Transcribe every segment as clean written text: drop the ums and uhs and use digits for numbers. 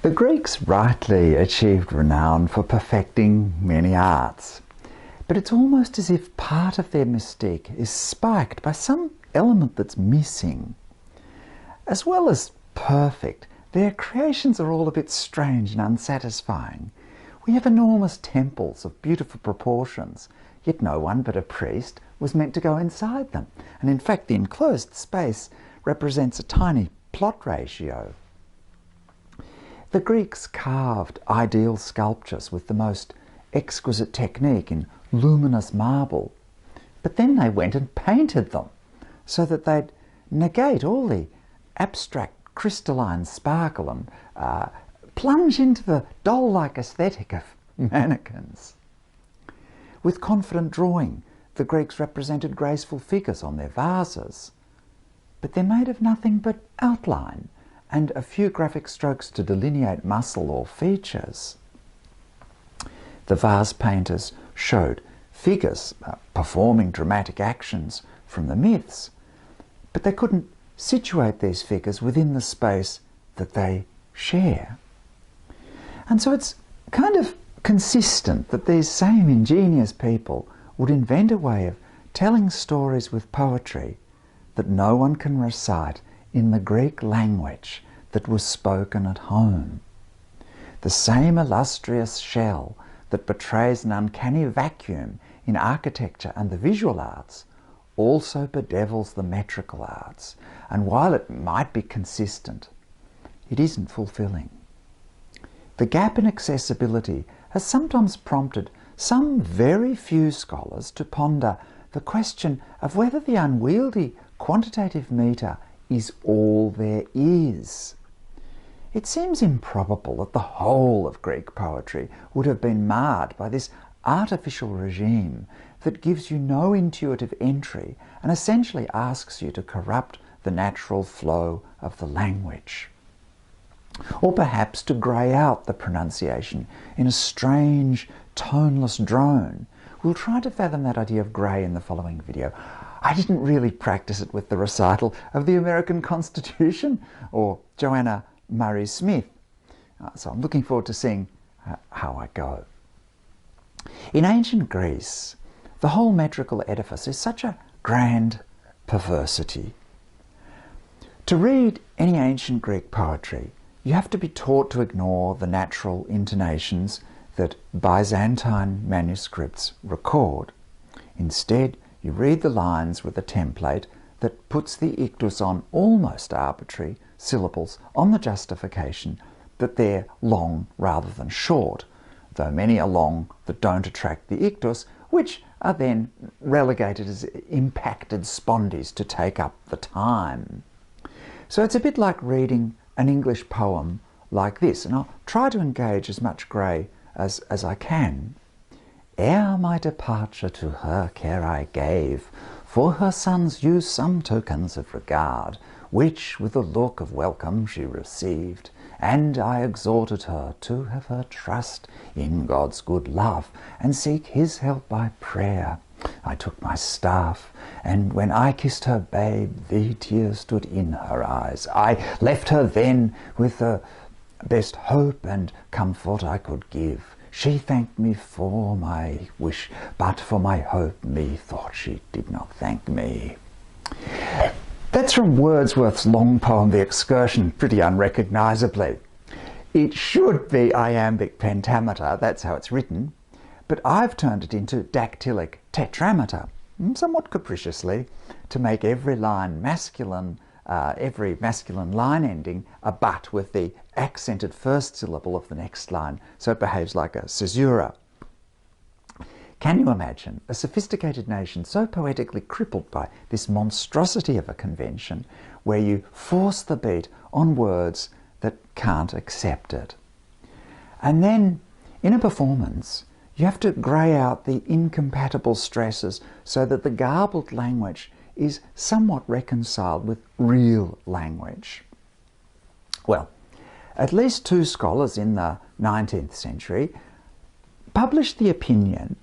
The Greeks rightly achieved renown for perfecting many arts, but it's almost as if part of their mystique is spiked by some element that's missing. As well as perfect, their creations are all a bit strange and unsatisfying. We have enormous temples of beautiful proportions, yet no one but a priest was meant to go inside them, and in fact the enclosed space represents a tiny plot ratio. The Greeks carved ideal sculptures with the most exquisite technique in luminous marble, but then they went and painted them so that they'd negate all the abstract crystalline sparkle and plunge into the doll-like aesthetic of mannequins. With confident drawing, the Greeks represented graceful figures on their vases, but they're made of nothing but outline and a few graphic strokes to delineate muscle or features. The vase painters showed figures performing dramatic actions from the myths, but they couldn't situate these figures within the space that they share. And so it's kind of consistent that these same ingenious people would invent a way of telling stories with poetry that no one can recite in the Greek language that was spoken at home. The same illustrious shell that betrays an uncanny vacuum in architecture and the visual arts also bedevils the metrical arts, and while it might be consistent, it isn't fulfilling. The gap in accessibility has sometimes prompted some very few scholars to ponder the question of whether the unwieldy quantitative metre is all there is. It seems improbable that the whole of Greek poetry would have been marred by this artificial regime that gives you no intuitive entry and essentially asks you to corrupt the natural flow of the language. Or perhaps to grey out the pronunciation in a strange, toneless drone. We'll try to fathom that idea of grey in the following video. I didn't really practice it with the recital of the American Constitution or Joanna Murray Smith, so I'm looking forward to seeing how I go. In ancient Greece, the whole metrical edifice is such a grand perversity. To read any ancient Greek poetry, you have to be taught to ignore the natural intonations that Byzantine manuscripts record. Instead, you read the lines with a template that puts the ictus on almost arbitrary syllables on the justification that they're long rather than short, though many are long that don't attract the ictus, which are then relegated as impacted spondies to take up the time. So it's a bit like reading an English poem like this, and I'll try to engage as much grey as I can. Ere my departure to her care I gave, for her sons used some tokens of regard, which with a look of welcome she received, and I exhorted her to have her trust in God's good love, and seek his help by prayer. I took my staff, and when I kissed her babe, the tears stood in her eyes. I left her then with the best hope and comfort I could give. She thanked me for my wish, but for my hope methought she did not thank me. That's from Wordsworth's long poem, The Excursion, pretty unrecognisably. It should be iambic pentameter, that's how it's written, but I've turned it into dactylic tetrameter, somewhat capriciously, to make every line masculine, every masculine line ending a but with the accented first syllable of the next line, so it behaves like a caesura. Can you imagine a sophisticated nation so poetically crippled by this monstrosity of a convention where you force the beat on words that can't accept it? And then, in a performance, you have to grey out the incompatible stresses so that the garbled language is somewhat reconciled with real language. Well, at least two scholars in the 19th century published the opinion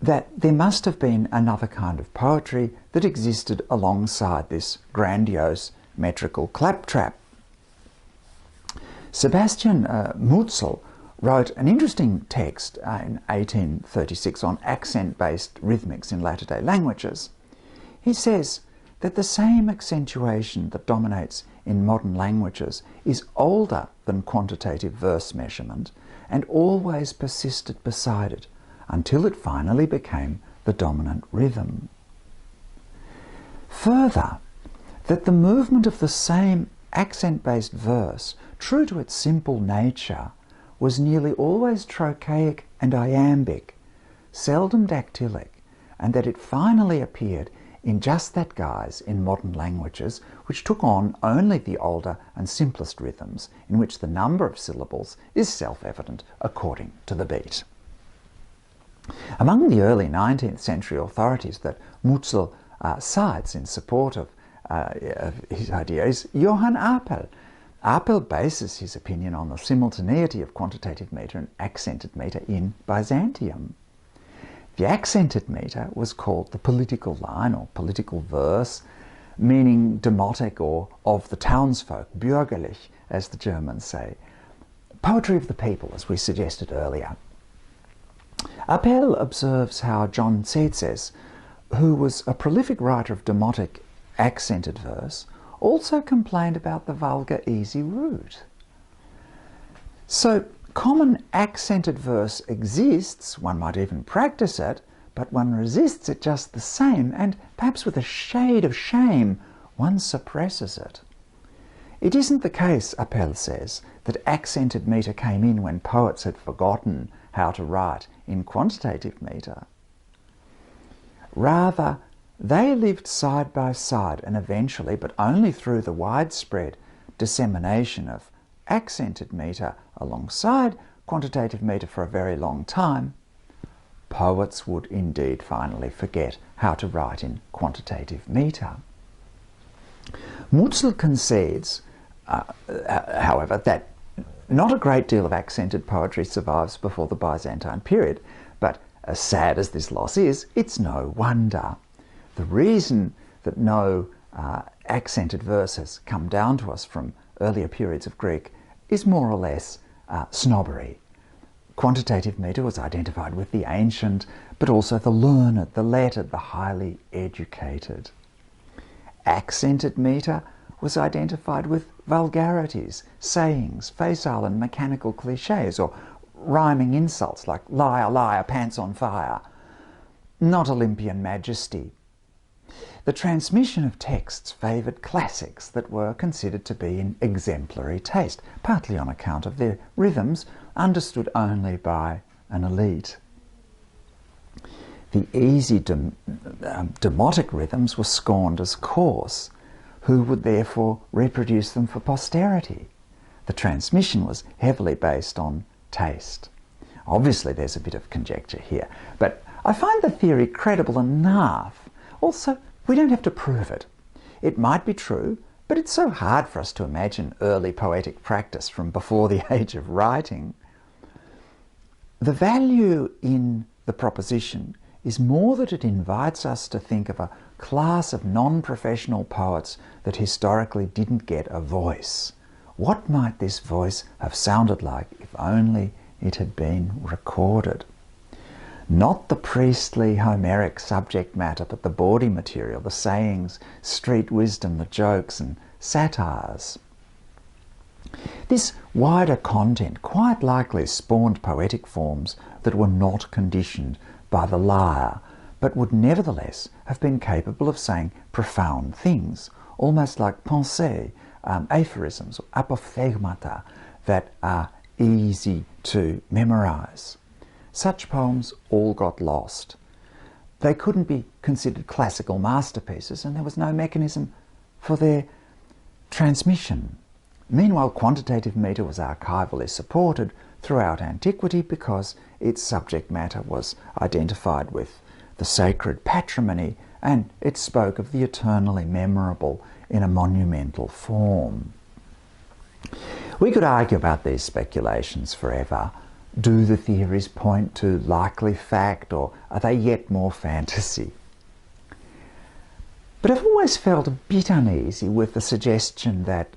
that there must have been another kind of poetry that existed alongside this grandiose metrical claptrap. Sebastian Mutzel wrote an interesting text in 1836 on accent-based rhythmics in latter-day languages. He says that the same accentuation that dominates in modern languages is older than quantitative verse measurement and always persisted beside it until it finally became the dominant rhythm. Further, that the movement of the same accent-based verse, true to its simple nature, was nearly always trochaic and iambic, seldom dactylic, and that it finally appeared in just that guise in modern languages, which took on only the older and simplest rhythms, in which the number of syllables is self-evident according to the beat. Among the early 19th century authorities that Mutzel cites in support of his idea is Johann Apel. Apel bases his opinion on the simultaneity of quantitative metre and accented metre in Byzantium. The accented metre was called the political line or political verse, meaning demotic or of the townsfolk, bürgerlich, as the Germans say. Poetry of the people, as we suggested earlier. Apel observes how John Tzetzes, who was a prolific writer of demotic accented verse, also complained about the vulgar easy route. So common accented verse exists, one might even practice it, but one resists it just the same, and perhaps with a shade of shame, one suppresses it. It isn't the case, Apel says, that accented metre came in when poets had forgotten how to write in quantitative metre. Rather, they lived side by side, and eventually, but only through the widespread dissemination of accented metre alongside quantitative metre for a very long time, poets would indeed finally forget how to write in quantitative metre. Mutzel concedes, however, that not a great deal of accented poetry survives before the Byzantine period, but as sad as this loss is, it's no wonder. The reason that no accented verse has come down to us from earlier periods of Greek is more or less snobbery. Quantitative metre was identified with the ancient, but also the learned, the lettered, the highly educated. Accented metre was identified with vulgarities, sayings, facile and mechanical cliches, or rhyming insults like liar, liar, pants on fire, not Olympian majesty. The transmission of texts favoured classics that were considered to be in exemplary taste, partly on account of their rhythms understood only by an elite. The easy demotic rhythms were scorned as coarse. Who would therefore reproduce them for posterity? The transmission was heavily based on taste. Obviously there's a bit of conjecture here, but I find the theory credible enough. Also, we don't have to prove it. It might be true, but it's so hard for us to imagine early poetic practice from before the age of writing. The value in the proposition is more that it invites us to think of a class of non-professional poets that historically didn't get a voice. What might this voice have sounded like if only it had been recorded? Not the priestly Homeric subject matter, but the bawdy material, the sayings, street wisdom, the jokes and satires. This wider content quite likely spawned poetic forms that were not conditioned by the lyre, but would nevertheless have been capable of saying profound things, almost like pensées, aphorisms, or apophthegmata that are easy to memorize. Such poems all got lost. They couldn't be considered classical masterpieces, and there was no mechanism for their transmission. Meanwhile, quantitative metre was archivally supported throughout antiquity because its subject matter was identified with the sacred patrimony, and it spoke of the eternally memorable in a monumental form. We could argue about these speculations forever. Do the theories point to likely fact, or are they yet more fantasy? But I've always felt a bit uneasy with the suggestion that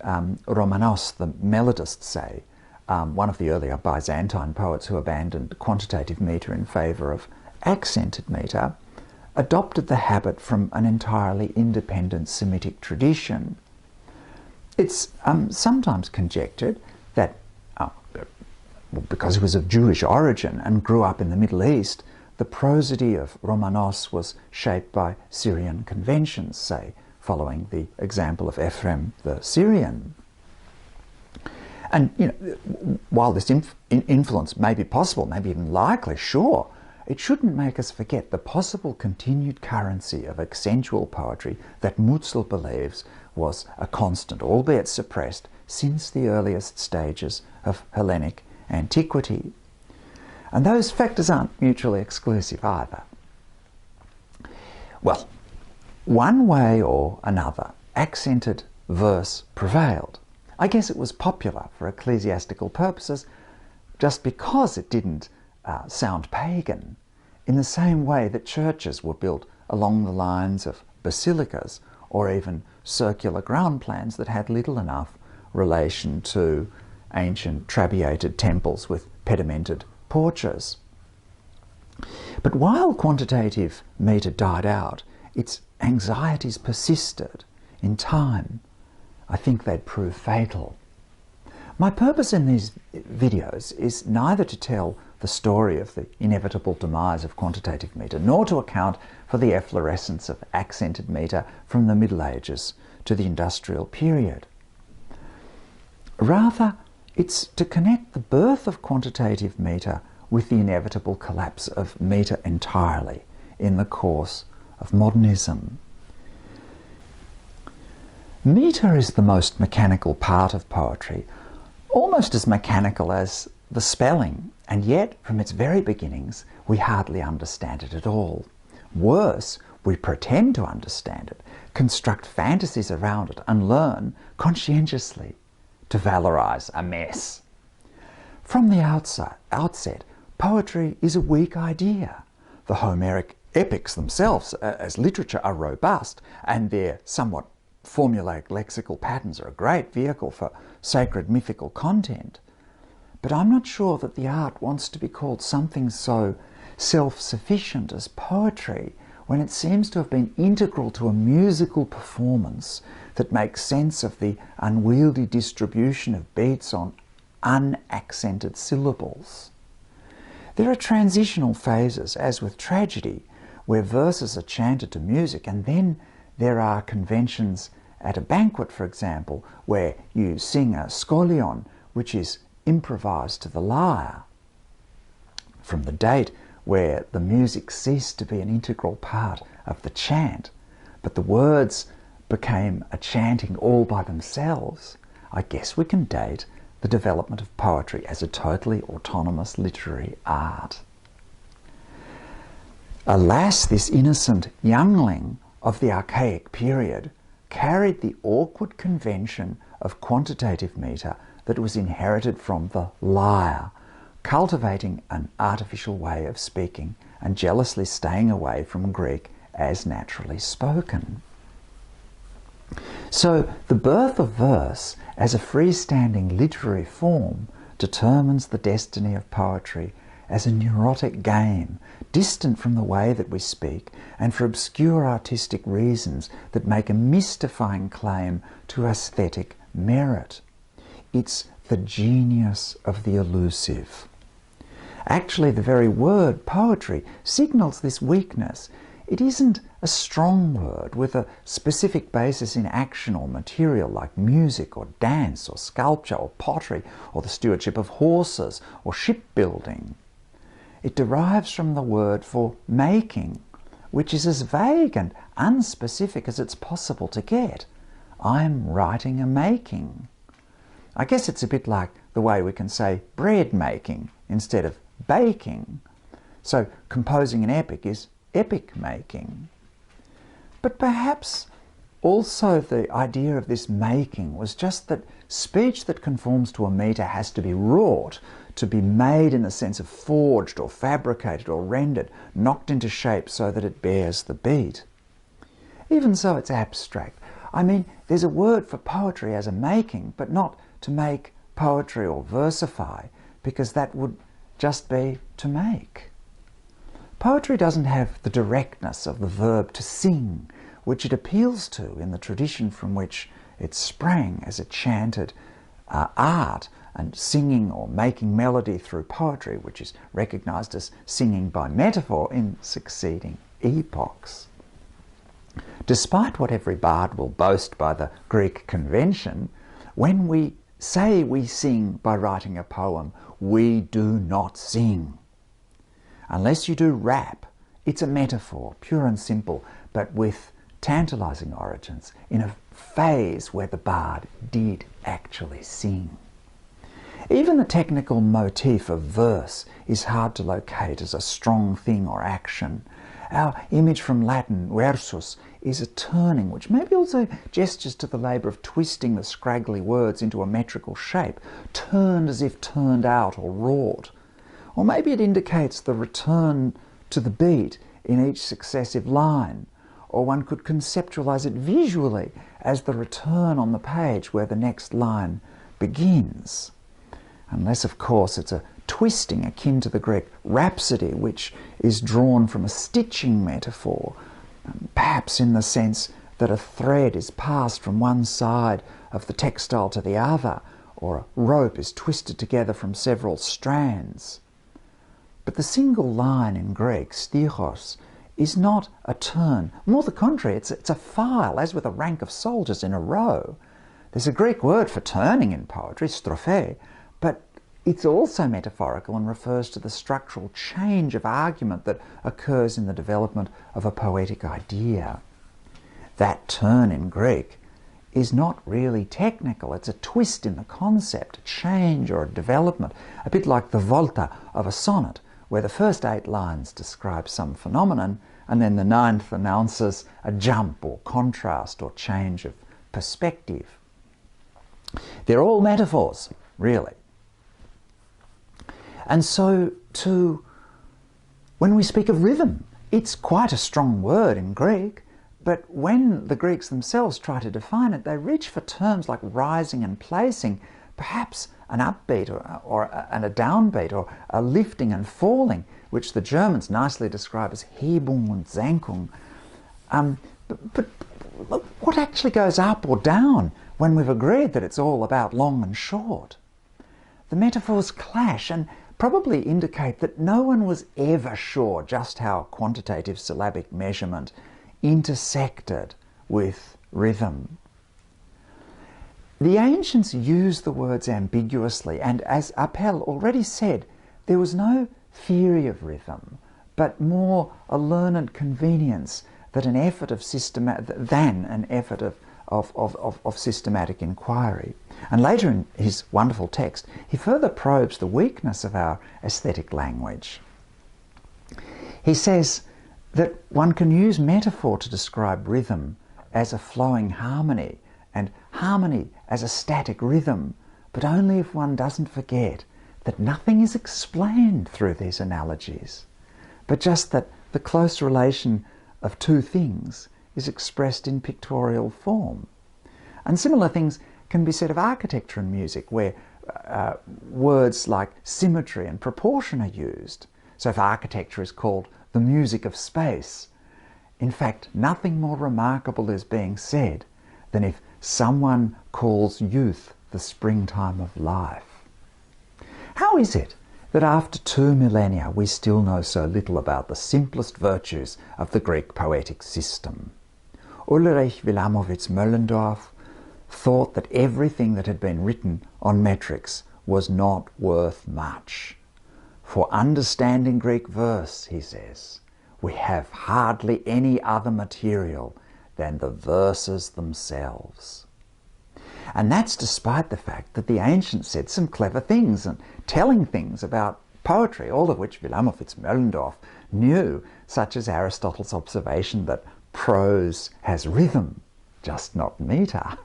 Romanos, the melodist, say, one of the earlier Byzantine poets who abandoned quantitative metre in favour of accented metre, adopted the habit from an entirely independent Semitic tradition. It's sometimes conjectured that because he was of Jewish origin and grew up in the Middle East, the prosody of Romanos was shaped by Syrian conventions, say, following the example of Ephraim the Syrian. And while this influence may be possible, maybe even likely, sure, it shouldn't make us forget the possible continued currency of accentual poetry that Mutzel believes was a constant, albeit suppressed, since the earliest stages of Hellenic antiquity. And those factors aren't mutually exclusive either. Well, one way or another, accented verse prevailed. I guess it was popular for ecclesiastical purposes just because it didn't sound pagan, in the same way that churches were built along the lines of basilicas or even circular ground plans that had little enough relation to ancient trabeated temples with pedimented porches. But while quantitative metre died out, its anxieties persisted in time. I think they'd prove fatal. My purpose in these videos is neither to tell the story of the inevitable demise of quantitative metre, nor to account for the efflorescence of accented metre from the Middle Ages to the industrial period. Rather, it's to connect the birth of quantitative metre with the inevitable collapse of metre entirely in the course of modernism. Metre is the most mechanical part of poetry, almost as mechanical as the spelling, and yet from its very beginnings we hardly understand it at all. Worse, we pretend to understand it, construct fantasies around it, and learn conscientiously to valorise a mess. From the outset, poetry is a weak idea. The Homeric epics themselves as literature are robust, and their somewhat formulaic lexical patterns are a great vehicle for sacred mythical content. But I'm not sure that the art wants to be called something so self-sufficient as poetry when it seems to have been integral to a musical performance that makes sense of the unwieldy distribution of beats on unaccented syllables. There are transitional phases, as with tragedy, where verses are chanted to music, and then there are conventions at a banquet, for example, where you sing a scholion, which is improvised to the lyre. From the date where the music ceased to be an integral part of the chant, but the words became a chanting all by themselves, I guess we can date the development of poetry as a totally autonomous literary art. Alas, this innocent youngling of the archaic period carried the awkward convention of quantitative metre that was inherited from the lyre, cultivating an artificial way of speaking and jealously staying away from Greek as naturally spoken. So the birth of verse as a freestanding literary form determines the destiny of poetry as a neurotic game, distant from the way that we speak, and for obscure artistic reasons that make a mystifying claim to aesthetic merit. It's the genius of the elusive. Actually, the very word poetry signals this weakness. It isn't a strong word with a specific basis in action or material like music or dance or sculpture or pottery or the stewardship of horses or shipbuilding. It derives from the word for making, which is as vague and unspecific as it's possible to get. I'm writing a making. I guess it's a bit like the way we can say bread making instead of baking. So composing an epic is epic making. But perhaps also the idea of this making was just that speech that conforms to a metre has to be wrought, to be made in the sense of forged or fabricated or rendered, knocked into shape so that it bears the beat. even so it's abstract. I mean, there's a word for poetry as a making, but not to make poetry or versify, because that would just be to make. Poetry doesn't have the directness of the verb to sing, which it appeals to in the tradition from which it sprang as a chanted art, and singing or making melody through poetry, which is recognised as singing by metaphor in succeeding epochs. Despite what every bard will boast by the Greek convention, when we say we sing by writing a poem, we do not sing. Unless you do rap, it's a metaphor, pure and simple, but with tantalising origins, in a phase where the bard did actually sing. Even the technical motif of verse is hard to locate as a strong thing or action. Our image from Latin, versus, is a turning, which maybe also gestures to the labour of twisting the scraggly words into a metrical shape, turned as if turned out or wrought. Or maybe it indicates the return to the beat in each successive line, or one could conceptualise it visually as the return on the page where the next line begins. Unless, of course, it's a twisting akin to the Greek rhapsody, which is drawn from a stitching metaphor, perhaps in the sense that a thread is passed from one side of the textile to the other, or a rope is twisted together from several strands. But the single line in Greek, stichos, is not a turn. More the contrary, it's a file, as with a rank of soldiers in a row. There's a Greek word for turning in poetry, strophe, but it's also metaphorical and refers to the structural change of argument that occurs in the development of a poetic idea. That turn in Greek is not really technical. It's a twist in the concept, a change or a development, a bit like the volta of a sonnet, where the first 8 lines describe some phenomenon and then the 9th announces a jump or contrast or change of perspective. They're all metaphors, really. And so too, when we speak of rhythm, it's quite a strong word in Greek, but when the Greeks themselves try to define it, they reach for terms like rising and placing, perhaps an upbeat and a downbeat, or a lifting and falling, which the Germans nicely describe as Hebung und Senkung. But what actually goes up or down when we've agreed that it's all about long and short? The metaphors clash and probably indicate that no one was ever sure just how quantitative syllabic measurement intersected with rhythm. The ancients used the words ambiguously, and as Appel already said, there was no theory of rhythm, but more a learned convenience than an effort of systematic inquiry. And later in his wonderful text, he further probes the weakness of our aesthetic language. He says that one can use metaphor to describe rhythm as a flowing harmony, and harmony as a static rhythm, but only if one doesn't forget that nothing is explained through these analogies, but just that the close relation of two things is expressed in pictorial form. And similar things can be said of architecture and music, where words like symmetry and proportion are used. So if architecture is called the music of space, in fact, nothing more remarkable is being said than if someone calls youth the springtime of life. How is it that after 2 millennia we still know so little about the simplest virtues of the Greek poetic system? Ulrich Wilamowitz Moellendorff thought that everything that had been written on metrics was not worth much. For understanding Greek verse, he says, we have hardly any other material than the verses themselves. And that's despite the fact that the ancients said some clever things and telling things about poetry, all of which Wilamowitz Moellendorff knew, such as Aristotle's observation that prose has rhythm, just not metre.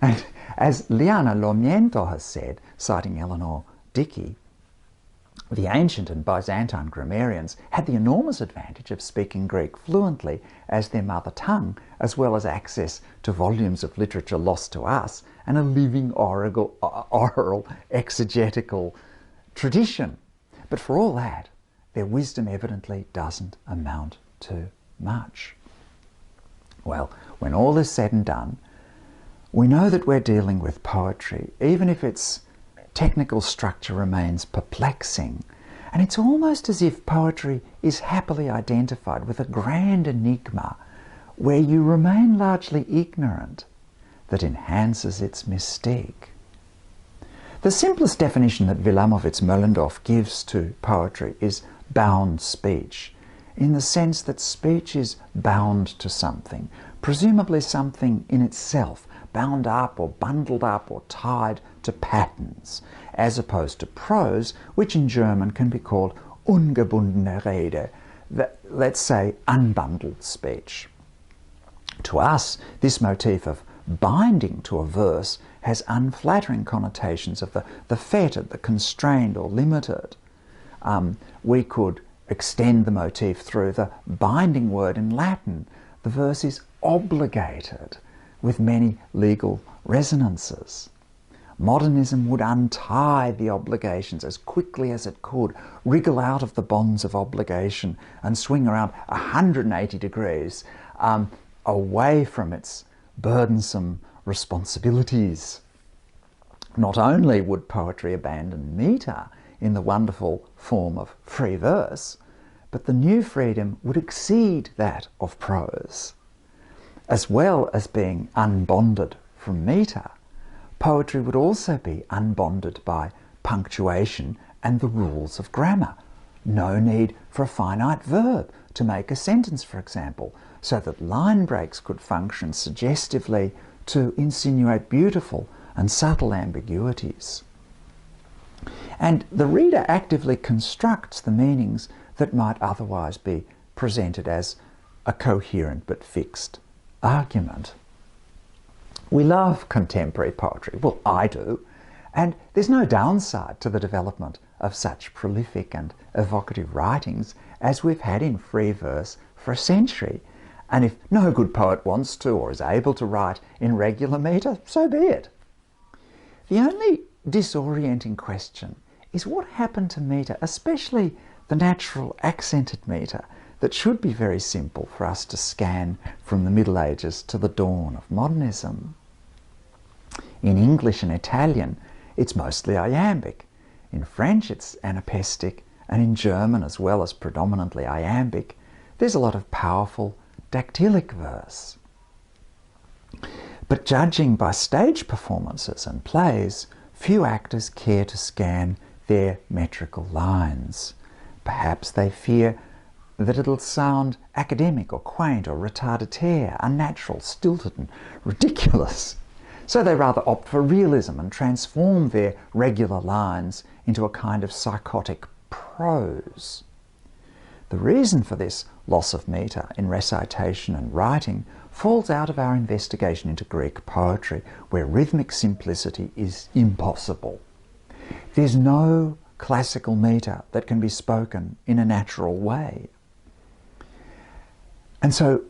And as Liana Lomiento has said, citing Eleanor Dickey, The ancient and Byzantine grammarians had the enormous advantage of speaking Greek fluently as their mother tongue, as well as access to volumes of literature lost to us and a living oral exegetical tradition. But for all that, their wisdom evidently doesn't amount to much. Well, when all is said and done, we know that we're dealing with poetry, even if its technical structure remains perplexing. And it's almost as if poetry is happily identified with a grand enigma where you remain largely ignorant that enhances its mystique. The simplest definition that Wilamowitz-Moellendorff gives to poetry is bound speech, in the sense that speech is bound to something, presumably something in itself, bound up or bundled up or tied to patterns, as opposed to prose, which in German can be called ungebundene Rede, let's say unbundled speech. To us, this motif of binding to a verse has unflattering connotations of the fettered, the constrained or limited. We could extend the motif through the binding word in Latin. The verse is obligated, with many legal resonances. Modernism would untie the obligations as quickly as it could, wriggle out of the bonds of obligation and swing around 180 degrees away from its burdensome responsibilities. Not only would poetry abandon metre in the wonderful form of free verse, but the new freedom would exceed that of prose. As well as being unbonded from metre, poetry would also be unbonded by punctuation and the rules of grammar. No need for a finite verb to make a sentence, for example, so that line breaks could function suggestively to insinuate beautiful and subtle ambiguities. And the reader actively constructs the meanings that might otherwise be presented as a coherent but fixed argument. We love contemporary poetry. Well, I do. And there's no downside to the development of such prolific and evocative writings as we've had in free verse for a century. And if no good poet wants to or is able to write in regular metre, so be it. The only disorienting question is what happened to metre, especially the natural accented metre, that should be very simple for us to scan from the Middle Ages to the dawn of modernism. In English and Italian, it's mostly iambic. In French, it's anapestic, and in German, as well as predominantly iambic, there's a lot of powerful dactylic verse. But judging by stage performances and plays, few actors care to scan their metrical lines. Perhaps they fear that it'll sound academic or quaint or retardataire, unnatural, stilted and ridiculous. So they rather opt for realism and transform their regular lines into a kind of psychotic prose. The reason for this loss of metre in recitation and writing falls out of our investigation into Greek poetry, where rhythmic simplicity is impossible. There's no classical metre that can be spoken in a natural way. And so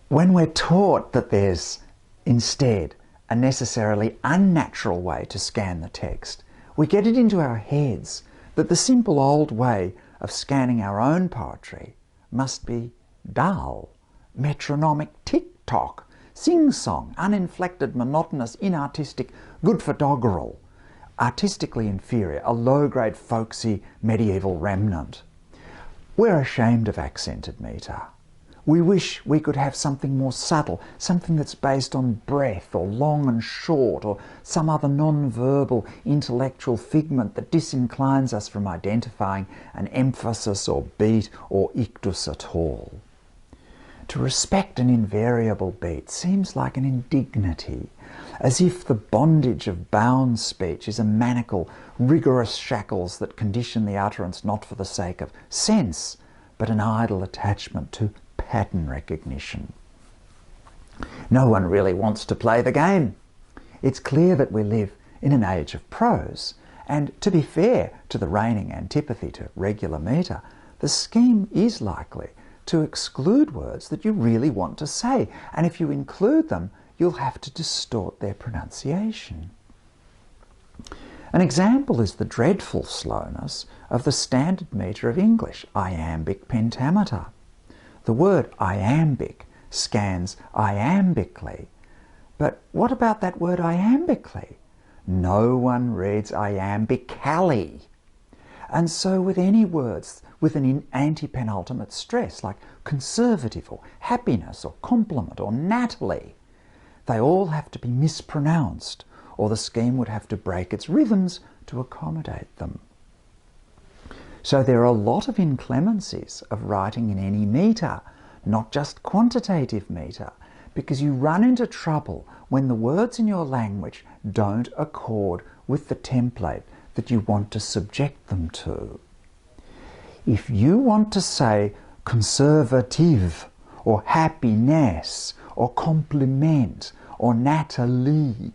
when we're taught that there's instead a necessarily unnatural way to scan the text, we get it into our heads that the simple old way of scanning our own poetry must be dull, metronomic tick-tock, sing-song, uninflected, monotonous, inartistic, good for doggerel, artistically inferior, a low-grade folksy medieval remnant. We're ashamed of accented metre. We wish we could have something more subtle, something that's based on breath or long and short or some other non-verbal intellectual figment that disinclines us from identifying an emphasis or beat or ictus at all. To respect an invariable beat seems like an indignity, as if the bondage of bound speech is a manacle, rigorous shackles that condition the utterance not for the sake of sense, but an idle attachment to pattern recognition. No one really wants to play the game. It's clear that we live in an age of prose, And to be fair to the reigning antipathy to regular metre, the scheme is likely to exclude words that you really want to say, and if you include them, you'll have to distort their pronunciation. An example is the dreadful slowness of the standard metre of English, iambic pentameter. The word iambic scans iambically, but what about that word iambically? No one reads iambically. And so with any words with an anti-penultimate stress, like conservative or happiness or compliment or Natalie, they all have to be mispronounced, or the scheme would have to break its rhythms to accommodate them. So there are a lot of inclemencies of writing in any metre, not just quantitative metre, because you run into trouble when the words in your language don't accord with the template that you want to subject them to. If you want to say conservative or happiness or compliment or Natalie,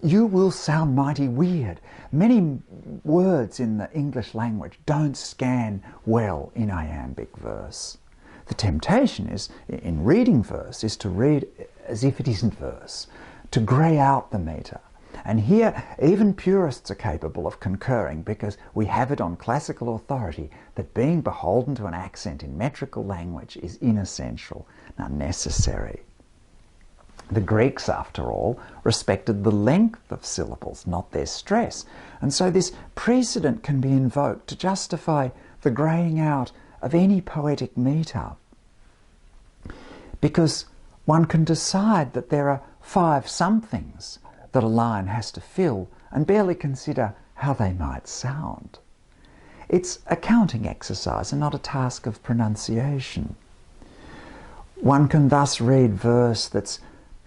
you will sound mighty weird. Many words in the English language don't scan well in iambic verse. The temptation is, in reading verse, is to read as if it isn't verse, to grey out the metre. And here, even purists are capable of concurring, because we have it on classical authority that being beholden to an accent in metrical language is inessential and unnecessary. The Greeks, after all, respected the length of syllables, not their stress, and so this precedent can be invoked to justify the greying out of any poetic metre, because one can decide that there are 5 somethings that a line has to fill and barely consider how they might sound. It's a counting exercise and not a task of pronunciation. One can thus read verse that's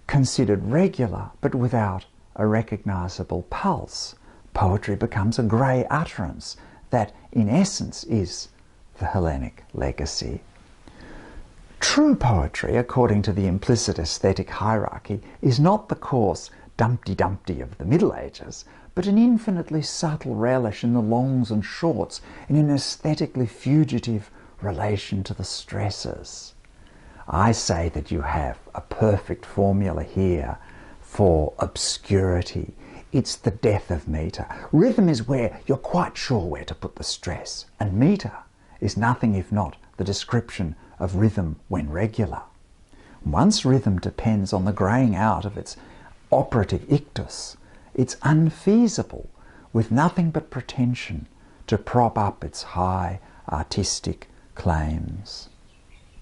considered regular but without a recognisable pulse. Poetry becomes a grey utterance that in essence is the Hellenic legacy. True poetry, according to the implicit aesthetic hierarchy, is not the coarse Dumpty-Dumpty of the Middle Ages, but an infinitely subtle relish in the longs and shorts, in an aesthetically fugitive relation to the stresses. I say that you have a perfect formula here for obscurity. It's the death of metre. Rhythm is where you're quite sure where to put the stress, and metre is nothing if not the description of rhythm when regular. Once rhythm depends on the greying out of its operative ictus, it's unfeasible, with nothing but pretension, to prop up its high artistic claims.